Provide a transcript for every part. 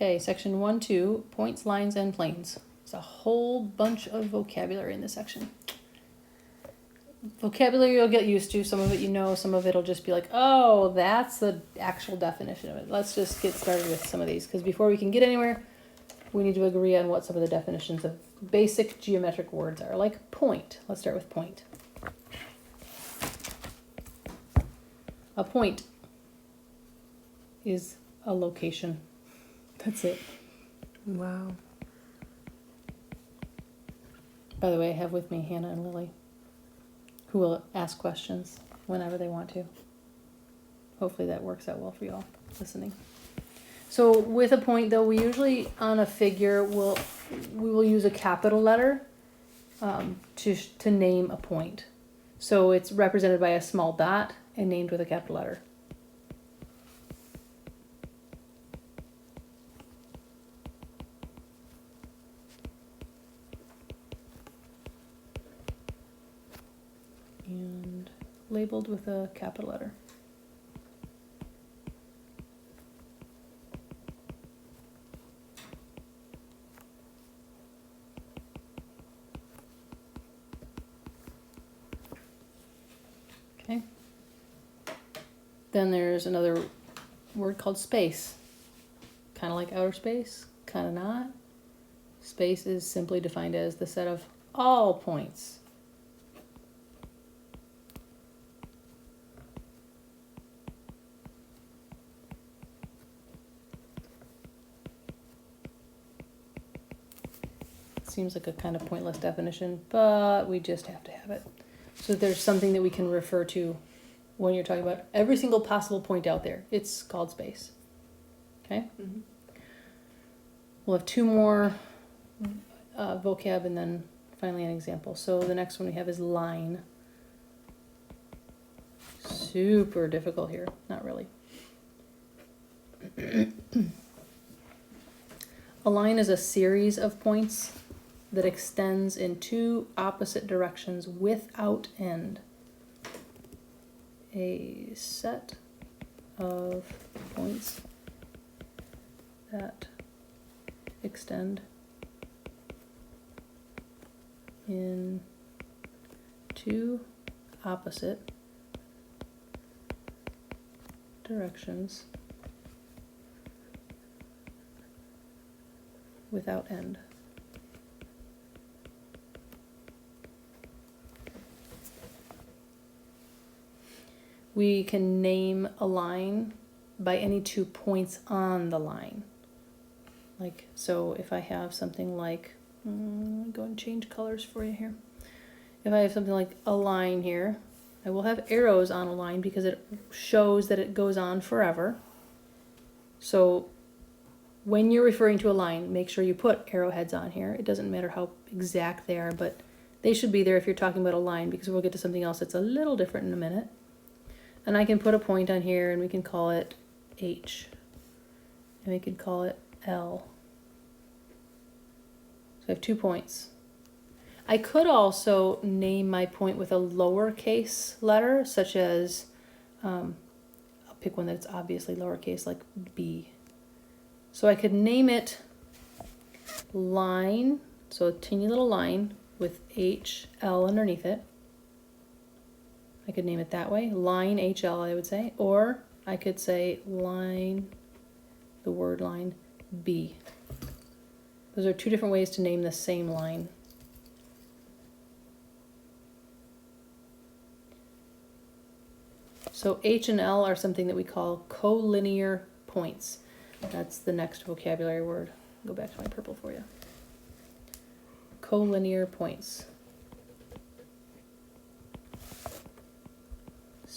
Okay, section 1, 2, points, lines, and planes. There's a whole bunch of vocabulary in this section. Vocabulary you'll get used to. Some of it you know, some of it'll just be like, oh, that's the actual definition of it. Let's just get started with some of these, because before we can get anywhere, we need to agree on what some of the definitions of basic geometric words are. Like point. Let's start with point. A point is a location. That's it. Wow. By the way, I have with me Hannah and Lily, who will ask questions whenever they want to. Hopefully that works out well for you all listening. So with a point, though, we usually on a figure we will use a capital letter to name a point. So it's represented by a small dot and named with a capital letter. And labeled with a capital letter. Okay. Then there's another word called space. Kind of like outer space, kind of not. Space is simply defined as the set of all points. Seems like a kind of pointless definition, but we just have to have it. So there's something that we can refer to when you're talking about every single possible point out there. It's called space. Okay? Mm-hmm. We'll have two more vocab and then finally an example. So the next one we have is line. Super difficult here. Not really. A line is a series of points that extends in two opposite directions without end. A set of points that extend in two opposite directions without end. We can name a line by any 2 points on the line. Like, so if I have something like, go and change colors for you here. If I have something like a line here, I will have arrows on a line because it shows that it goes on forever. So when you're referring to a line, make sure you put arrowheads on here. It doesn't matter how exact they are, but they should be there if you're talking about a line, because we'll get to something else that's a little different in a minute. And I can put a point on here and we can call it H. And we can call it L. So I have 2 points. I could also name my point with a lowercase letter, such as, I'll pick one that's obviously lowercase, like B. So I could name it line, so a teeny little line with H, L underneath it. I could name it that way, line HL I would say, or I could say line, the word line, B. Those are 2 different ways to name the same line. So H and L are something that we call collinear points. That's the next vocabulary word. Go back to my purple for you. Collinear points.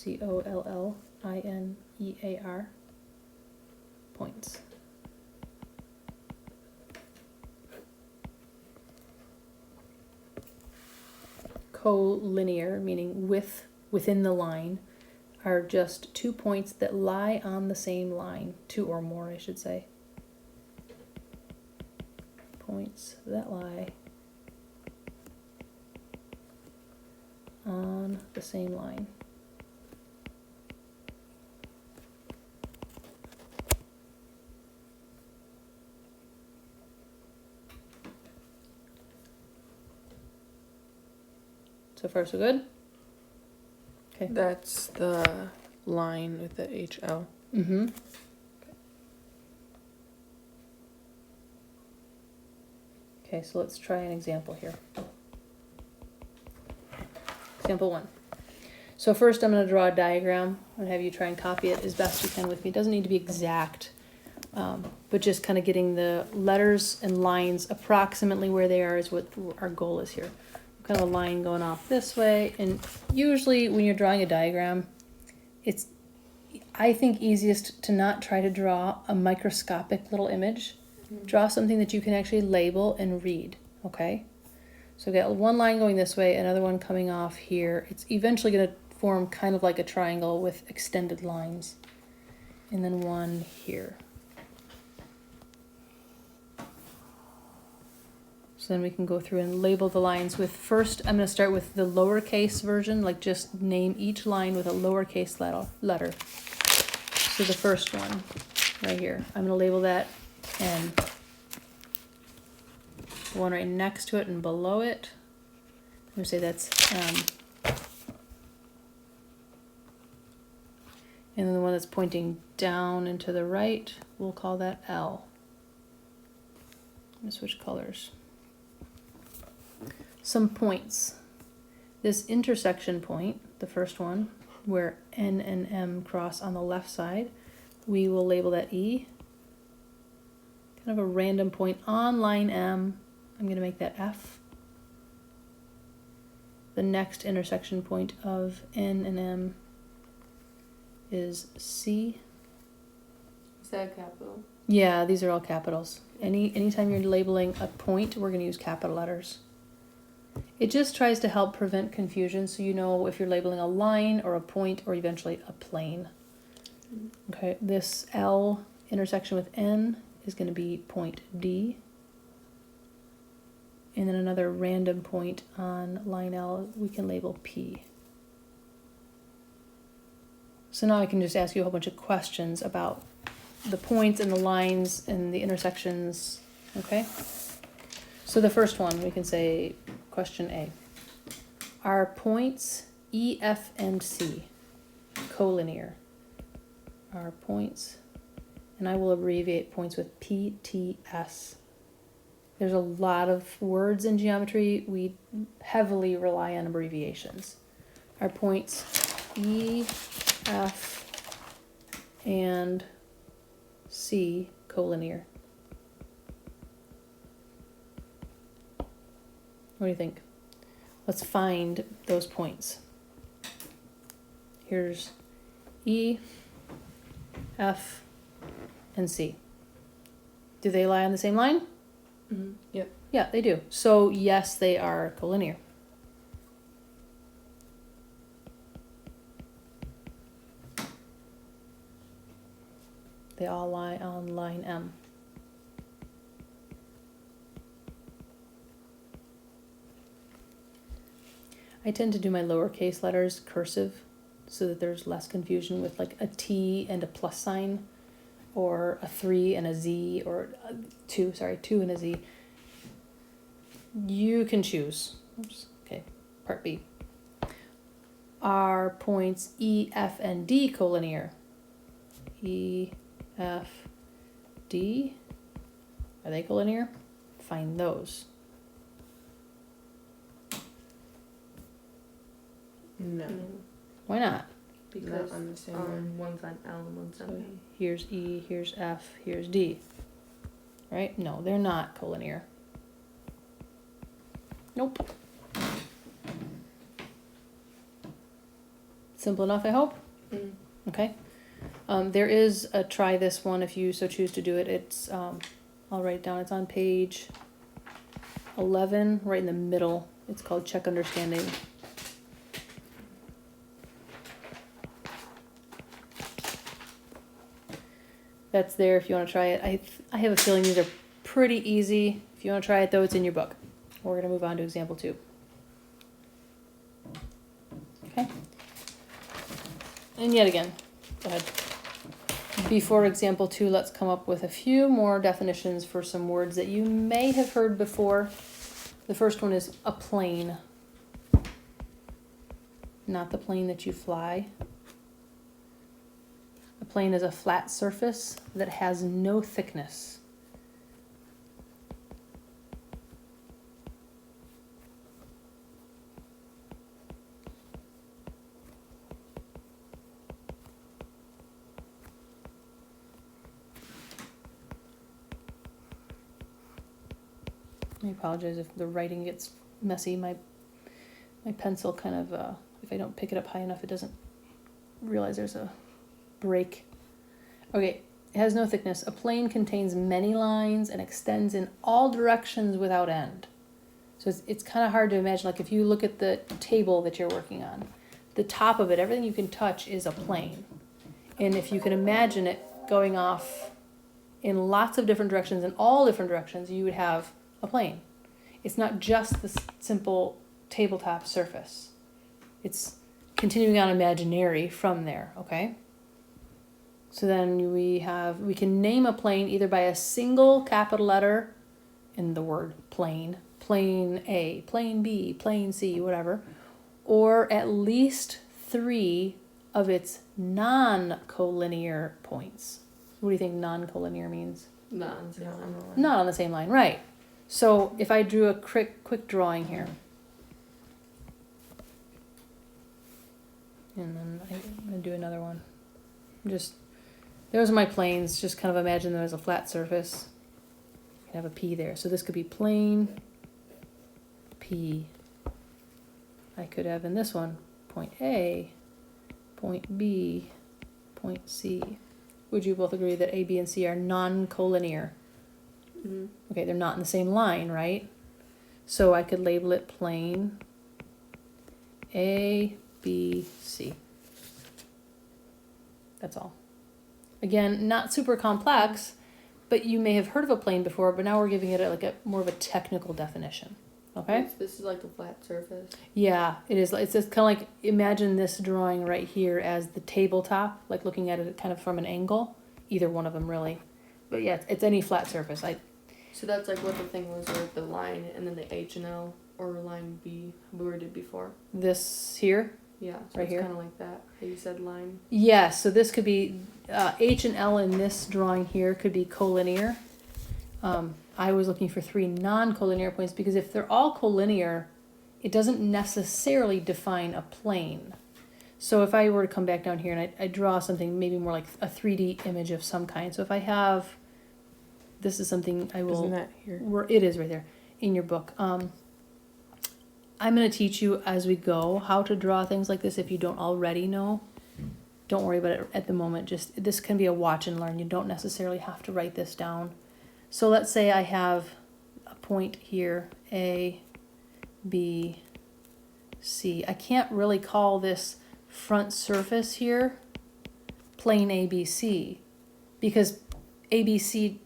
COLLINEAR points. Collinear, meaning within the line, are just 2 points that lie on the same line. 2 or more, I should say. Points that lie on the same line. So far, so good? Okay. That's the line with the HL. Mm-hmm. Okay, so let's try an example here. Example 1. So first I'm going to draw a diagram and have you try and copy it as best you can with me. It doesn't need to be exact, but just kind of getting the letters and lines approximately where they are is what our goal is here. Kind of a line going off this way, and usually when you're drawing a diagram, it's, I think, easiest to not try to draw a microscopic little image. Draw something that you can actually label and read, okay? So we got one line going this way, another one coming off here. It's eventually going to form kind of like a triangle with extended lines. And then one here. So then we can go through and label the lines with, first I'm going to start with the lowercase version, like just name each line with a lowercase letter. So the first one right here, I'm going to label that N. The one right next to it and below it, I'm going to say that's M. And then the one that's pointing down and to the right, we'll call that L. I'm going to switch colors. Some points. This intersection point, the first one, where N and M cross on the left side, we will label that E. Kind of a random point on line M. I'm going to make that F. The next intersection point of N and M is C. Is that capital? Yeah, these are all capitals. Anytime you're labeling a point, we're going to use capital letters. It just tries to help prevent confusion, so you know if you're labeling a line or a point or eventually a plane. Okay, this L intersection with N is going to be point D. And then another random point on line L we can label P. So now I can just ask you a whole bunch of questions about the points and the lines and the intersections, okay? So the first one, we can say, question A. Are points E, F, and C collinear? Are points, and I will abbreviate points with P, T, S. There's a lot of words in geometry. We heavily rely on abbreviations. Are points E, F, and C collinear? What do you think? Let's find those points. Here's E, F, and C. Do they lie on the same line? Mm-hmm. Yep. Yeah, they do. So yes, they are collinear. They all lie on line M. I tend to do my lowercase letters cursive so that there's less confusion with like a T and a plus sign, or a 3 and a Z, or two and a Z. You can choose. Oops. Okay, part B. Are points E, F, and D collinear? E, F, D. Are they collinear? Find those. No. Why not? Because Not on the same line. one's on L and one's on So M. here's E, here's F, here's D. Right? No, they're not collinear. Nope. Simple enough, I hope? Mm. Okay. There is a try this one if you so choose to do it. It's, I'll write it down. It's on page 11, right in the middle. It's called Check Understanding. That's there if you want to try it. I have a feeling these are pretty easy. If you want to try it though, it's in your book. We're going to move on to example 2. Okay. And yet again, go ahead. Before example 2, let's come up with a few more definitions for some words that you may have heard before. The first one is a plane. not the plane that you fly. A plane is a flat surface that has no thickness. I apologize if the writing gets messy. My pencil kind of, if I don't pick it up high enough, it doesn't realize there's a break. Okay, it has no thickness. A plane contains many lines and extends in all directions without end. So it's kind of hard to imagine, like if you look at the table that you're working on, the top of it, everything you can touch is a plane. And if you can imagine it going off in lots of different directions, in all different directions, you would have a plane. It's not just the simple tabletop surface. It's continuing on imaginary from there, okay? So then we can name a plane either by a single capital letter in the word plane, plane A, plane B, plane C, whatever, or at least 3 of its non-collinear points. What do you think non-collinear means? Not Not on the same line, right. So if I drew a quick drawing here, and then I'm going to do another one. Those are my planes, just kind of imagine them as a flat surface. You have a P there. So this could be plane P. I could have in this one point A, point B, point C. Would you both agree that A, B, and C are non-collinear? Mm-hmm. Okay, they're not in the same line, right? So I could label it plane A, B, C. That's all. Again, not super complex, but you may have heard of a plane before, but now we're giving it a more of a technical definition. Okay? This is like a flat surface. Yeah, it is. It's just kind of like, imagine this drawing right here as the tabletop, like looking at it kind of from an angle. Either one of them, really. But yeah, it's any flat surface. So that's like what the thing was with the line and then the H and L or line B we did before. This here. Yeah, so Right it's here? kind of like that. How you said line. Yeah, so this could be H and L in this drawing here could be collinear. I was looking for 3 non-collinear points because if they're all collinear, it doesn't necessarily define a plane. So if I were to come back down here and I draw something maybe more like a 3D image of some kind. So if I have, this is something I will. Isn't that here? It is right there in your book. I'm going to teach you as we go how to draw things like this if you don't already know. Don't worry about it at the moment. Just this can be a watch and learn. You don't necessarily have to write this down. So let's say I have a point here, A, B, C. I can't really call this front surface here plane ABC because ABC,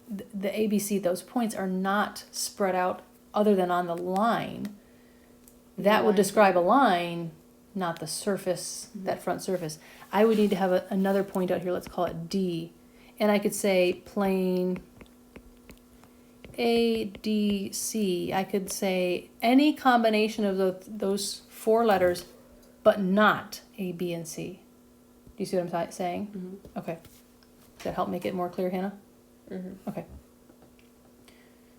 the ABC, those points are not spread out other than on the line. That would Line. describe a line, not the surface, Mhm. that front surface. I would need to have another point out here, let's call it D. And I could say plane ADC. I could say any combination of those 4 letters, but not A, B, and C. Do you see what I'm saying? Mm-hmm. Okay. Does that help make it more clear, Hannah? Mm-hmm. Okay.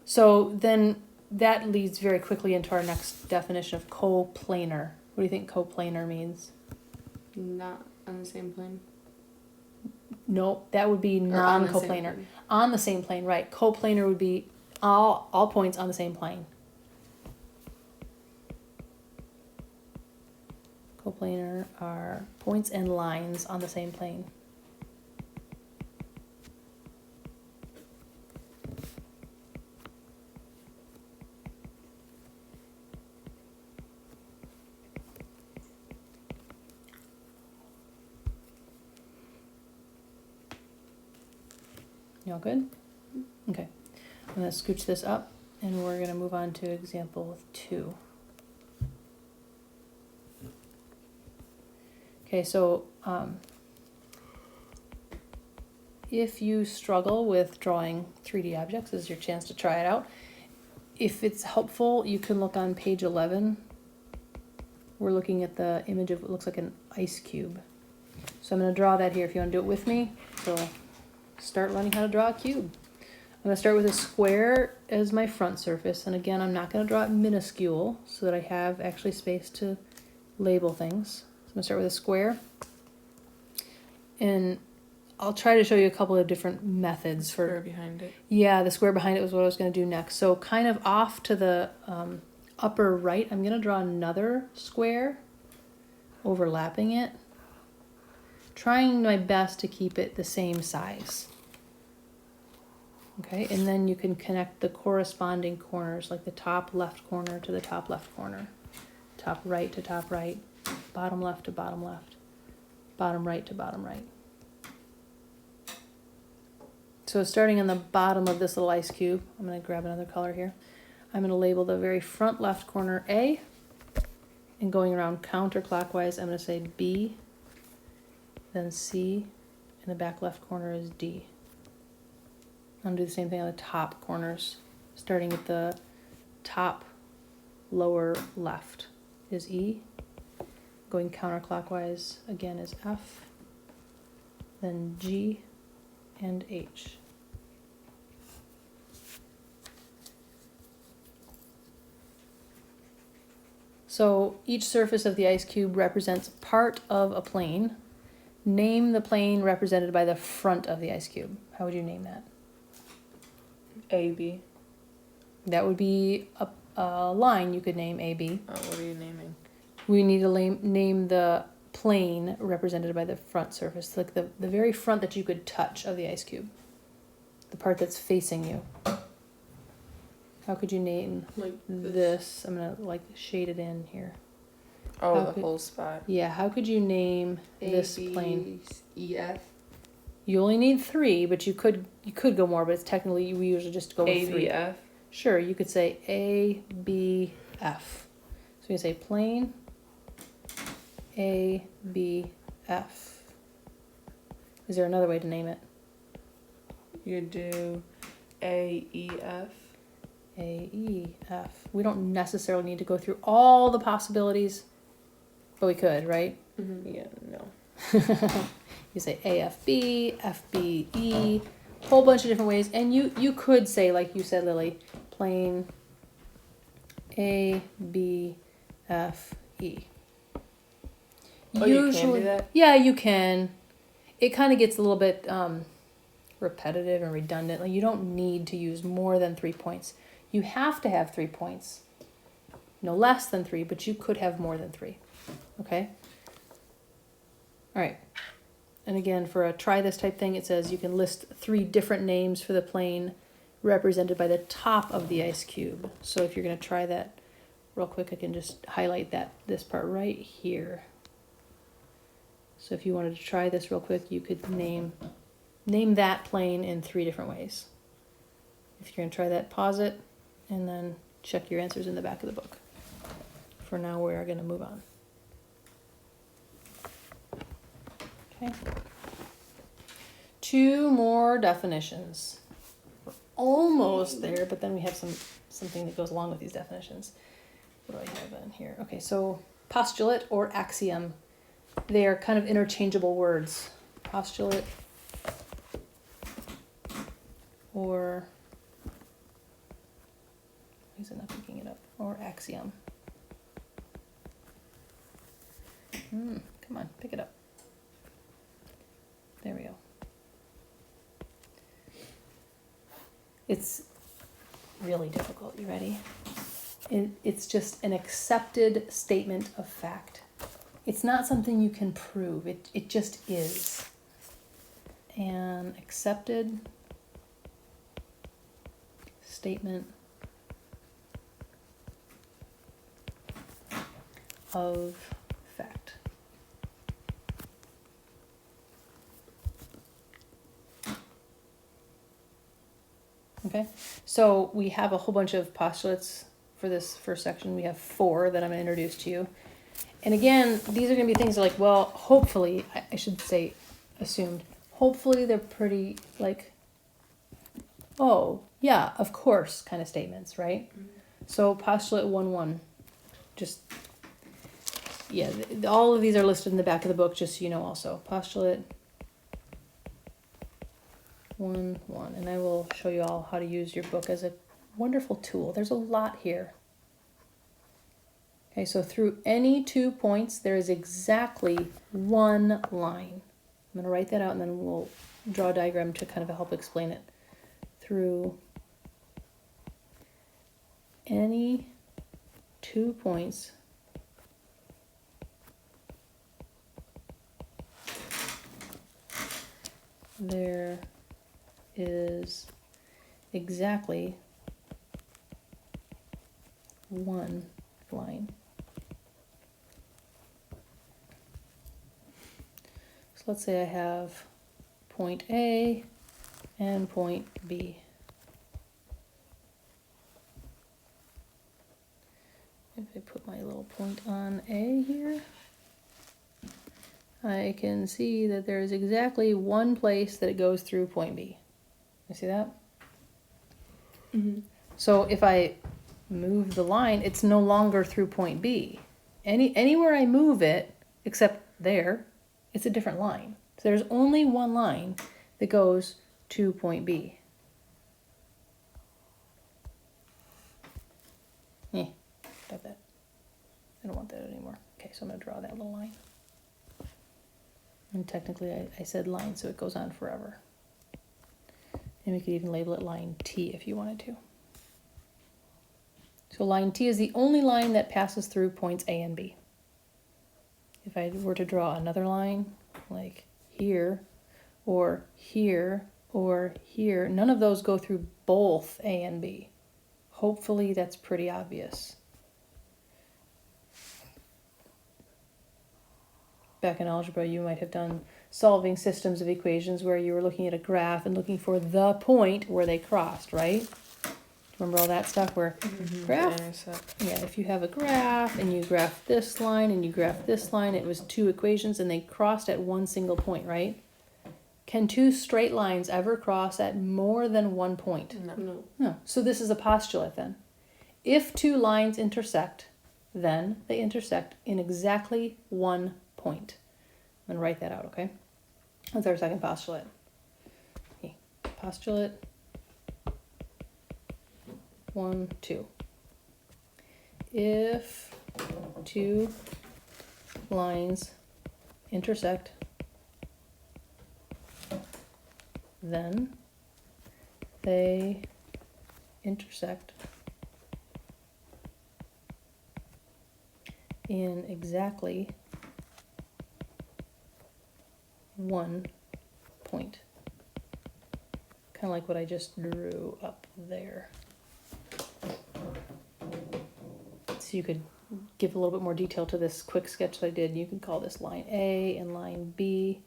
So then that leads very quickly into our next definition of coplanar. What do you think coplanar means? Not on the same plane. Nope, that would be Or on the same non-coplanar. plane. On the same plane, right. Coplanar would be all points on the same plane. Coplanar are points and lines on the same plane. Y'all good? Okay. I'm going to scooch this up and we're going to move on to example 2. Okay, so if you struggle with drawing 3D objects, this is your chance to try it out. If it's helpful, you can look on page 11 we're looking at the image of what looks like an ice cube. So I'm going to draw that here if you want to do it with me. So start learning how to draw a cube. I'm going to start with a square as my front surface. And again, I'm not going to draw it minuscule so that I have actually space to label things. So I'm going to start with a square. And I'll try to show you a couple of different methods Square for... behind it. Yeah, the square behind it was what I was going to do next. So kind of off to the upper right, I'm going to draw another square, overlapping it. Trying my best to keep it the same size. Okay, and then you can connect the corresponding corners, like the top left corner to the top left corner, top right to top right, bottom left to bottom left, bottom right to bottom right. So starting on the bottom of this little ice cube, I'm going to grab another color here. I'm going to label the very front left corner A, and going around counterclockwise, I'm going to say B, then C, and the back left corner is D. I'm going to do the same thing on the top corners, starting at the top lower left is E, going counterclockwise again is F, then G, and H. So each surface of the ice cube represents part of a plane. Name the plane represented by the front of the ice cube. How would you name that? AB. That would be a line you could name AB. Oh, what are you naming? We need to name the plane represented by the front surface, like the very front that you could touch of the ice cube. The part that's facing you. How could you name Like this? I'm going to like shade it in here. Oh, How the could- whole spot. Yeah, how could you name this plane? EF. You only need 3, but you could go more, but it's technically we usually just go with 3. ABF. Sure, you could say A, B, F. So you say plane A, B, F. Is there another way to name it? You do AEF. A, E, F. We don't necessarily need to go through all the possibilities, but we could, right? Mm-hmm. Yeah, no. You say AFB, FBE, whole bunch of different ways. And you could say, like you said, Lily, plane A, B, F, E. Oh, you can do that? Yeah, you can. It kind of gets a little bit repetitive and redundant. Like you don't need to use more than 3 points. You have to have 3 points. No less than 3, but you could have more than 3. Okay? All right. And again, for a try this type thing, it says you can list 3 different names for the plane represented by the top of the ice cube. So if you're going to try that real quick, I can just highlight this part right here. So if you wanted to try this real quick, you could name that plane in 3 different ways. If you're going to try that, pause it, and then check your answers in the back of the book. For now, we are going to move on. Okay. 2 more definitions. We're almost there, but then we have something that goes along with these definitions. What do I have in here? Okay, so postulate or axiom. They are kind of interchangeable words. Postulate or... Why is it not picking it up? Or axiom. Come on, pick it up. There we go. It's really difficult. You ready? It's just an accepted statement of fact. It's not something you can prove. It just is. An accepted statement of fact. Okay, so we have a whole bunch of postulates for this first section. We have 4 that I'm going to introduce to you. And again, these are going to be things like, well, hopefully, I should say assumed, hopefully they're pretty like, oh, yeah, of course kind of statements, right? Mm-hmm. So postulate 1-1, just yeah, all of these are listed in the back of the book, just so you know also. Postulate 1, 1. And I will show you all how to use your book as a wonderful tool. There's a lot here. Okay, so through any 2 points, there is exactly one line. I'm going to write that out and then we'll draw a diagram to kind of help explain it. Through any 2 points, there is exactly one line. So let's say I have point A and point B. If I put my little point on A here, I can see that there is exactly one place that it goes through point B. You see that? Mm-hmm. So if I move the line, it's no longer through point B. Anywhere I move it, except there, it's a different line. So there's only one line that goes to point B. Stop that. I don't want that anymore. Okay, so I'm going to draw that little line. And technically I said line, so it goes on forever. And we could even label it line T if you wanted to. So line T is the only line that passes through points A and B. If I were to draw another line, like here, or here, or here, none of those go through both A and B. Hopefully that's pretty obvious. Back in algebra, you might have done solving systems of equations where you were looking at a graph and looking for the point where they crossed, right? Remember all that stuff where graph? Yeah, if you have a graph and you graph this line and you graph this line, it was 2 equations and they crossed at one single point, right? Can 2 straight lines ever cross at more than one point? No. No. So this is a postulate then. If 2 lines intersect, then they intersect in exactly one point. I'm going to write that out, okay? That's our second postulate. Okay. Postulate 1, 2. If 2 lines intersect, then they intersect in exactly one point. Kind of like what I just drew up there. So you could give a little bit more detail to this quick sketch that I did. You can call this line A and line B.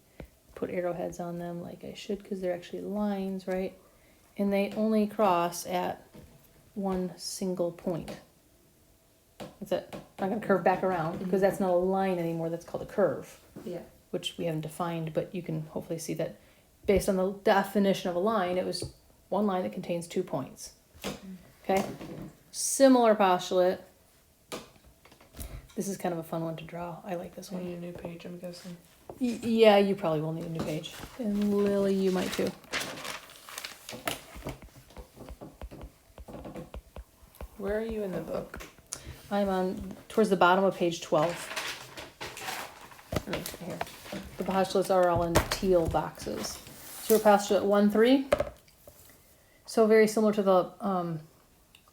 Put arrowheads on them like I should because they're actually lines, right? And they only cross at one single point. That's it. I'm not going to curve back around because that's not a line anymore. That's called a curve, Yeah. which we haven't defined, but you can hopefully see that based on the definition of a line, it was one line that contains 2 points. Okay? Similar postulate. This is kind of a fun one to draw. I like this I one. need a new page, I'm guessing. Yeah, you probably will need a new page. And Lily, you might too. Where are you in the book? I'm on towards the bottom of page 12. Right here. The postulates are all in teal boxes. So we're postulate 1, 3. So very similar to the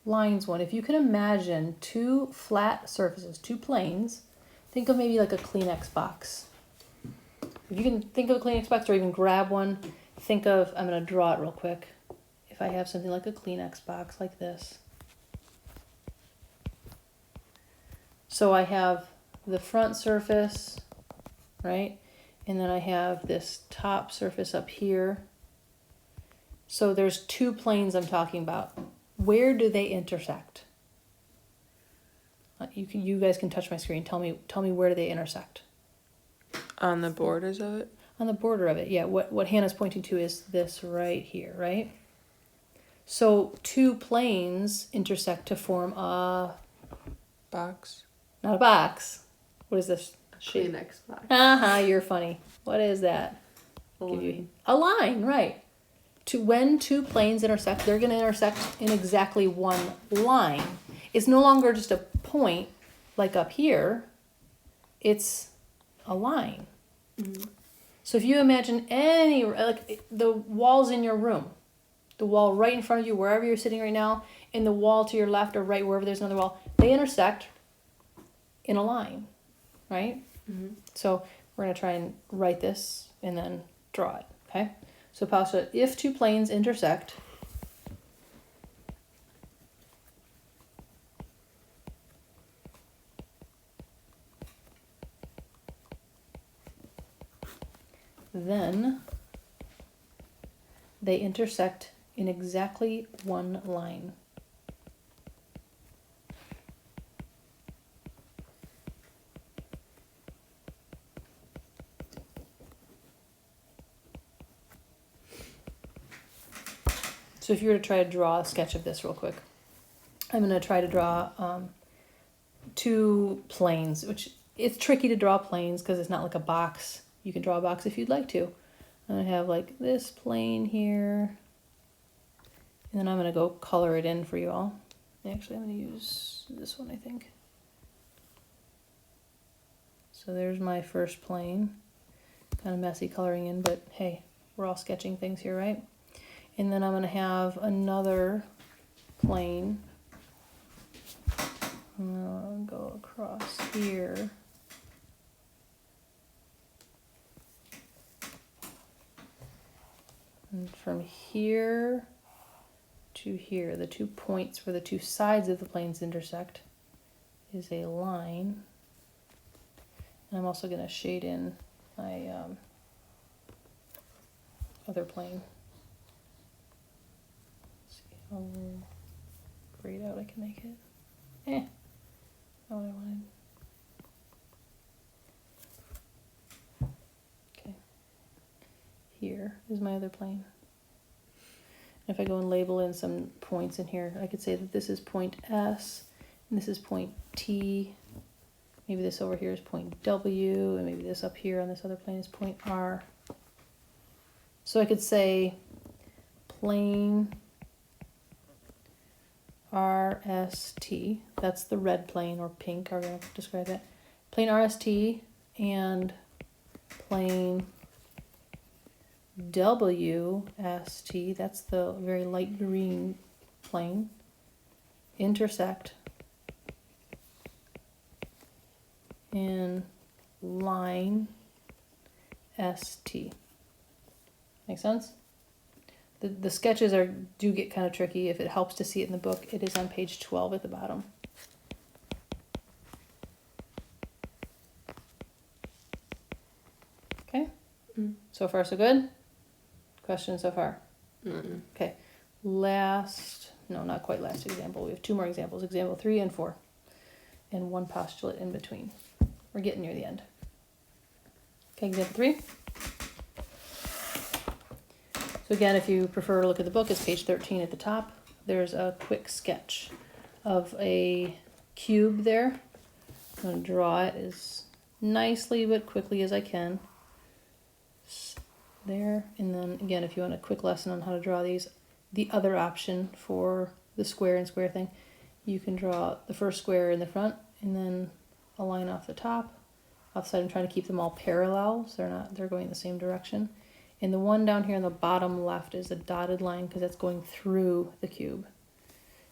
lines one. If you can imagine 2 flat surfaces, 2 planes, think of maybe like a Kleenex box. If you can think of a Kleenex box or even grab one, think of, I'm going to draw it real quick. If I have something like a Kleenex box like this. So I have the front surface, right? And then I have this top surface up here. So there's 2 planes I'm talking about. Where do they intersect? You guys can touch my screen. Tell me where do they intersect? On the borders of it? On the border of it, yeah. What Hannah's pointing to is this right here, right? So 2 planes intersect to form a, Box? not a box, What is this shape? Kleenex box. You're funny. What is that? A Give you line. a line, right? When two planes intersect, they're going to intersect in exactly one line. It's no longer just a point like up here. It's a line. Mhm. So if you imagine like the walls in your room, the wall right in front of you, wherever you're sitting right now, and the wall to your left or right, wherever there's another wall, they intersect in a line, right? Mhm. So we're going to try and write this and then draw it, okay? So Pasha, if two planes intersect, then they intersect in exactly one line. So if you were to try to draw a sketch of this real quick, I'm going to try to draw two planes, which it's tricky to draw planes because it's not like a box. You can draw a box if you'd like to. I'm going to have like this plane here, and then I'm going to go color it in for you all. Actually, I'm going to use this one, I think. So there's my first plane. Kind of messy coloring in, but hey, we're all sketching things here, right? And then I'm going to have another plane. I'll go across here. And from here to here, the 2 points where the two sides of the planes intersect is a line. And I'm also going to shade in my other plane. Let's see how grayed out I can make it. Not what I wanted. Okay. Here is my other plane. And if I go and label in some points in here, I could say that this is point S, and this is point T. Maybe this over here is point W, and maybe this up here on this other plane is point R. So I could say plane RST, that's the red plane or pink, I'm going to describe that. Plane RST and plane WST, that's the very light green plane, intersect in line ST. Make sense? The sketches do get kind of tricky. If it helps to see it in the book, it is on page 12 at the bottom. Okay? So far, so good? Question so far? Mm-mm. Okay. Not quite last example. We have 2 more examples, example 3 and 4. And 1 postulate in between. We're getting near the end. Okay, example 3. So again, if you prefer to look at the book, it's page 13 at the top. There's a quick sketch of a cube there. I'm going to draw it as nicely but quickly as I can. There, and then again, if you want a quick lesson on how to draw these, the other option for the square and square thing, you can draw the first square in the front and then a line off the top. Offside, I'm trying to keep them all parallel, so they're going the same direction. And the one down here on the bottom left is a dotted line because that's going through the cube.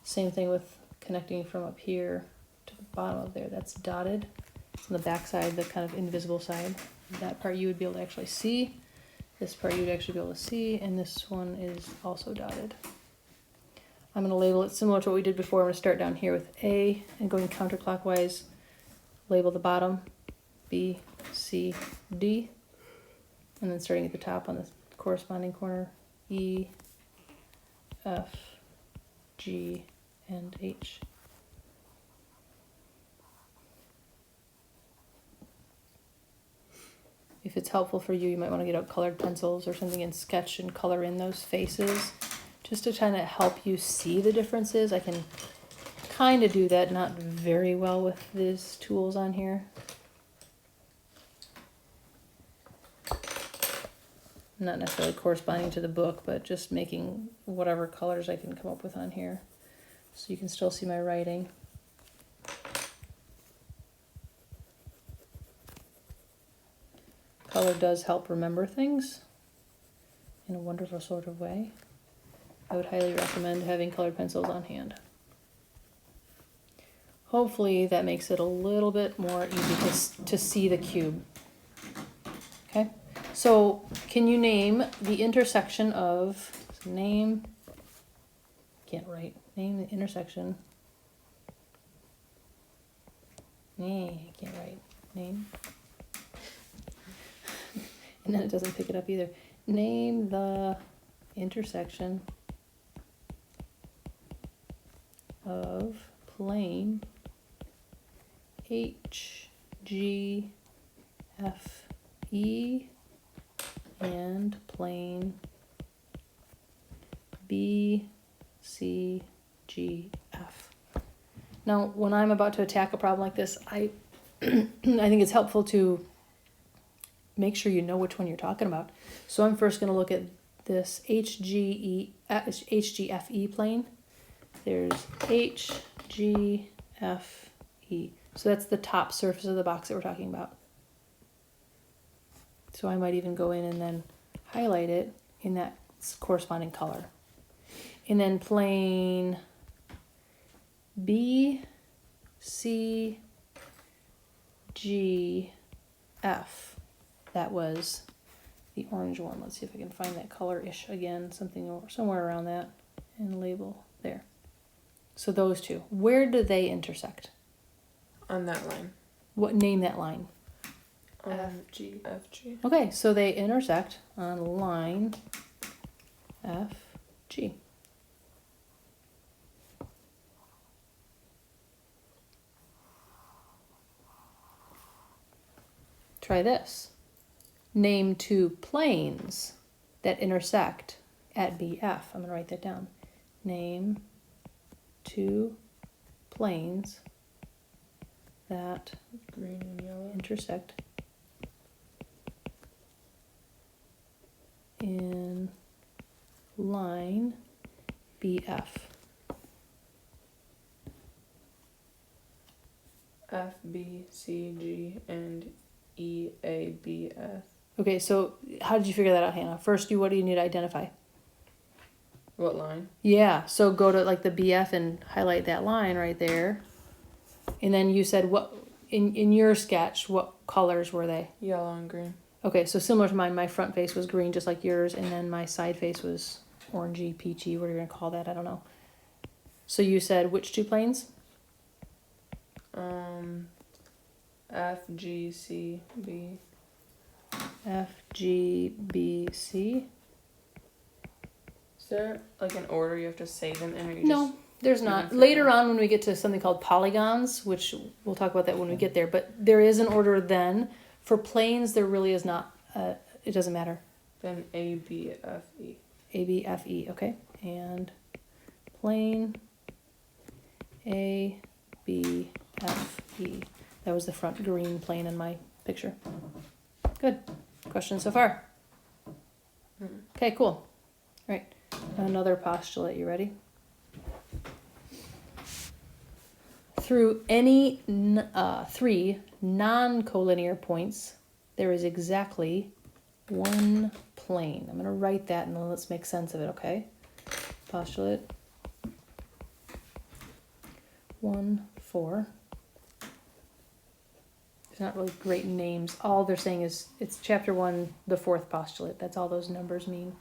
Same thing with connecting from up here to the bottom of there. That's dotted. It's on the back side, the kind of invisible side. That part you would be able to actually see. This part you'd actually be able to see. And this one is also dotted. I'm going to label it similar to what we did before. I'm going to start down here with A and going counterclockwise. Label the bottom B, C, D. And then starting at the top on the corresponding corner, E, F, G, and H. If it's helpful for you, you might want to get out colored pencils or something and sketch and color in those faces just to kind of help you see the differences. I can kind of do that, not very well with these tools on here. not necessarily corresponding to the book, but just making whatever colors I can come up with on here. So you can still see my writing. Color does help remember things in a wonderful sort of way. I would highly recommend having colored pencils on hand. Hopefully that makes it a little bit more easy to see the cube. Okay, so can you name the intersection of, name, can't write, name the intersection. I can't write, name. And then it doesn't pick it up either. Name the intersection of plane H, G, F, E and plane B, C, G, F. Now, when I'm about to attack a problem like this, I I think it's helpful to make sure you know which one you're talking about. So I'm first going to look at this HGFE plane. There's HGFE. So that's the top surface of the box that we're talking about. So I might even go in and then highlight it in that corresponding color. And then plane B, C, G, F. That was the orange one. Let's see if I can find that color-ish again, somewhere around that, and label there. So those two, where do they intersect? On that line. What, name that line? FG. FG. Okay, so they intersect on line FG. Try this. Name two planes that intersect at BF. I'm going to write that down. Name two planes that Green and yellow. intersect in line BF. F, B, C, G, and E, A, B, F. Okay, so how did you figure that out, Hannah? First, what do you need to identify? What line? Yeah, so go to like the BF and highlight that line right there. And then you said what, in your sketch, what colors were they? Yellow and green. Okay, so similar to mine, my front face was green just like yours, and then my side face was orangey, peachy, what are you going to call that? I don't know. So you said which two planes? F, G, C, B. F, G, B, C. Is there like an order you have to say them in, or you No, just... there's you not. can Later figure- on when we get to something called polygons, which we'll talk about that when we get there, but there is an order then. For planes, there really is not. It doesn't matter. Then A, B, F, E. A, B, F, E, okay? And plane A, B, F, E. That was the front green plane in my picture. Good. Questions so far? Okay, cool. All right. Another postulate. You ready? Through any three non-collinear points, there is exactly one plane. I'm going to write that and then let's make sense of it, okay? Postulate 1, 4. There's not really great names. All they're saying is it's chapter 1, the 4th postulate. That's all those numbers mean.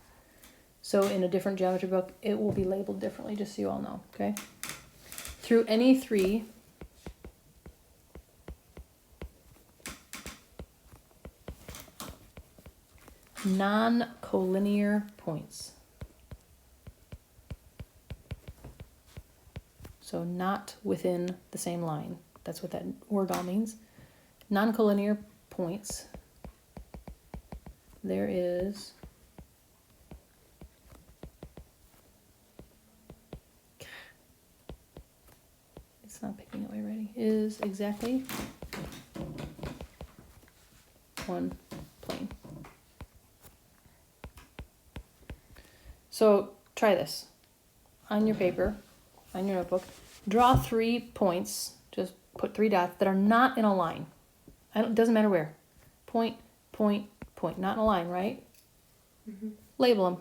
So in a different geometry book, it will be labeled differently, just so you all know, okay? Through any three non-collinear points. So not within the same line. That's what that word all means. Non-collinear points. There is it's not picking up my writing. Is exactly one plane. So try this. On your paper, on your notebook, draw 3 points. Just put 3 dots that are not in a line. It doesn't matter where. Point, point, point. Not in a line, right? Label them.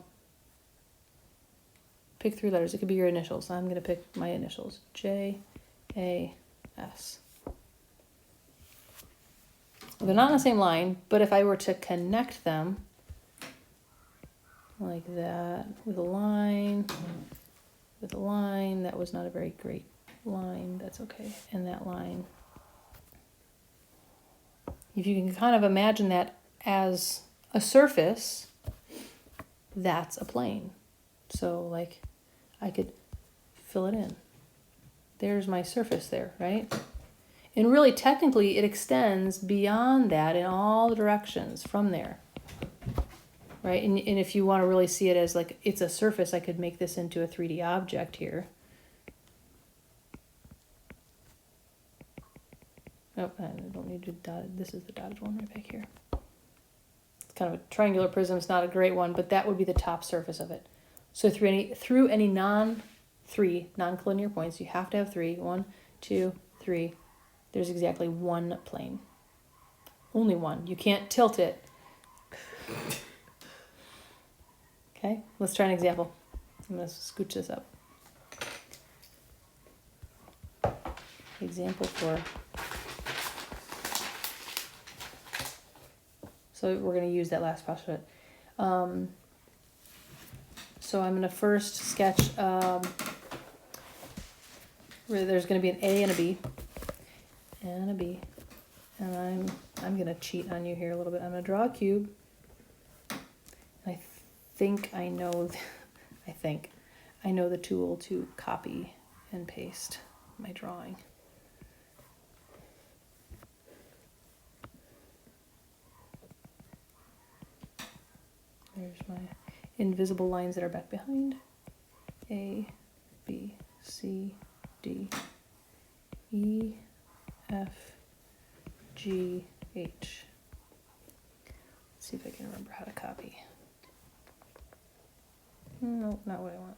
Pick 3 letters. It could be your initials. I'm going to pick my initials. J, A, S. They're not in the same line, but if I were to connect them like that with a line, that was not a very great line. That's okay. And that line. If you can kind of imagine that as a surface, that's a plane. So like I could fill it in. There's my surface there, right? And really technically it extends beyond that in all directions from there. Right? And if you want to really see it as like it's a surface, I could make this into a 3D object here. Oh, I don't need to dot it. This is the dotted one right back here. It's kind of a triangular prism. It's not a great one, but that would be the top surface of it. So through any non-collinear points, you have to have 3. 1, 2, 3. There's exactly 1 plane. Only 1. You can't tilt it. Okay, let's try an example. I'm going to scooch this up. Example 4. So we're going to use that last postulate. So I'm going to first sketch, where there's going to be an A and a B. And a B. And I'm going to cheat on you here a little bit. I'm going to draw a cube. I think I know the tool to copy and paste my drawing. There's my invisible lines that are back behind. A, B, C, D, E, F, G, H. Let's see if I can remember how to copy. No, not what I want.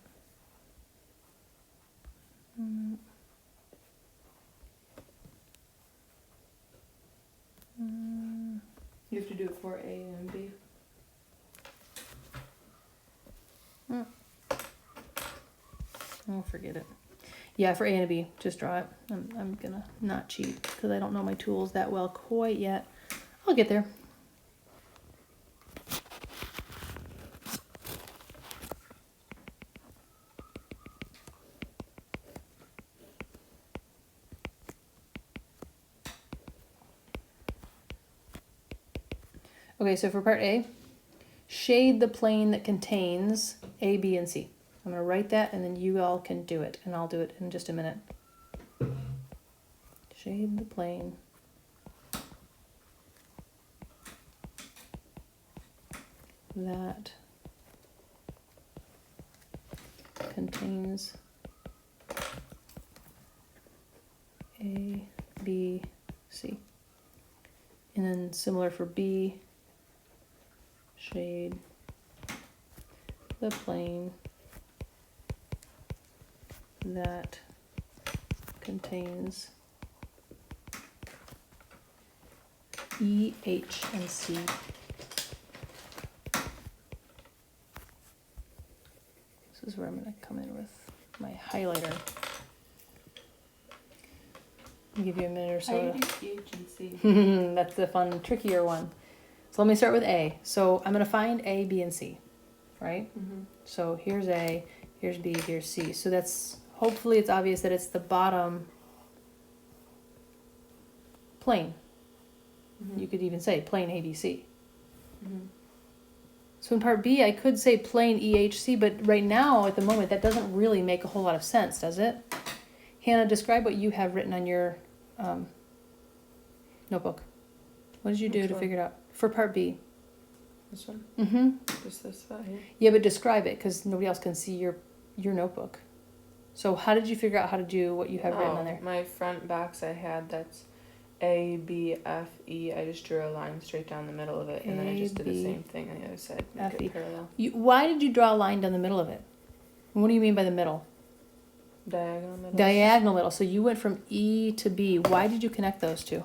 You have to do it for A and B. Oh, forget it. Yeah, for A and a B, just draw it. I'm gonna not cheat because I don't know my tools that well quite yet. I'll get there. Okay, so for part A, shade the plane that contains A, B, and C. I'm going to write that and then you all can do it, and I'll do it in just a minute. Shade the plane that contains A, B, C. And then similar for B, shade the plane that contains E, H, and C. This is where I'm going to come in with my highlighter. I'll give you a minute or so. How do you do H and C? That's the fun, trickier one. So let me start with A. So I'm going to find A, B, and C, right? Mm-hmm. So here's A, here's B, here's C. So that's, hopefully it's obvious that it's the bottom plane. Mm-hmm. You could even say plane ABC. Mm-hmm. So in part B, I could say plane EHC, but right now, at the moment, that doesn't really make a whole lot of sense, does it? Hannah, describe what you have written on your notebook. What did you do Which to one? figure it out? For part B. This one? Mm-hmm. Just this side here? Yeah, but describe it, because nobody else can see your notebook. So how did you figure out how to do what you have written on there? My front backs I had, that's A, B, F, E. I just drew a line straight down the middle of it, and then I just did A, the B, same thing on the other side. Make F, E. it parallel. Why did you draw a line down the middle of it? What do you mean by the middle? Diagonal middle. Diagonal middle. So you went from E to B. Why did you connect those two?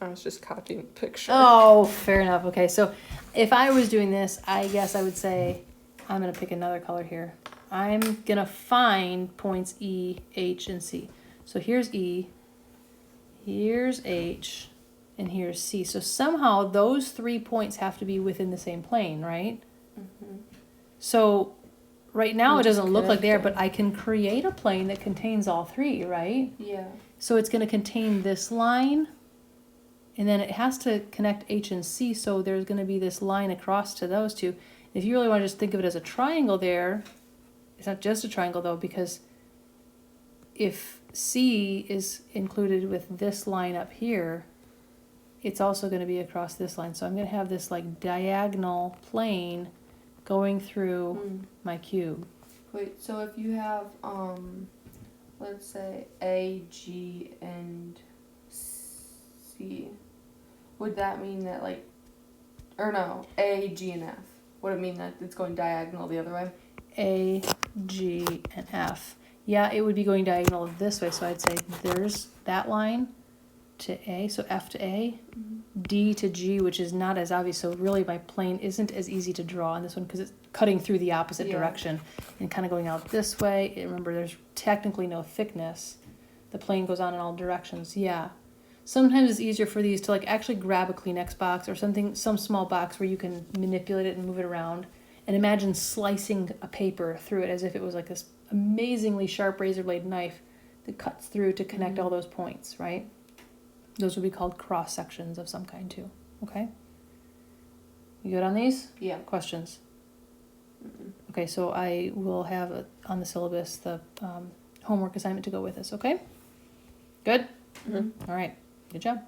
I was just copying the picture. Oh, fair enough. Okay, so if I was doing this, I guess I would say, I'm going to pick another color here. I'm going to find points E, H, and C. So here's E, here's H, and here's C. So somehow those 3 points have to be within the same plane, right? Mm-hmm. So right now it Just doesn't look like they are, connect but I can create a plane that contains all three, right? Yeah. So it's going to contain this line, and then it has to connect H and C, so there's going to be this line across to those two. If you really want to just think of it as a triangle there, it's not just a triangle though, because if C is included with this line up here, it's also going to be across this line. So I'm going to have this like diagonal plane going through my cube. Wait, so if you have, let's say A, G, and C, would that mean that like, or no, A, G, and F? Would it mean that it's going diagonal the other way? A, G, and F. Yeah, it would be going diagonal this way. So I'd say there's that line to A, so F to A, D to G, which is not as obvious. So really my plane isn't as easy to draw on this one because it's cutting through the opposite Yeah. direction and kind of going out this way. And remember, there's technically no thickness. The plane goes on in all directions. Yeah. Sometimes it's easier for these to like actually grab a Kleenex box or something, some small box where you can manipulate it and move it around. And imagine slicing a paper through it as if it was like this amazingly sharp razor blade knife that cuts through to connect all those points, right? Those would be called cross sections of some kind too. Okay? You good on these? Yeah. Questions? Mm-mm. Okay, so I will have on the syllabus the homework assignment to go with this, okay? Good? Mhm. All right. Good job.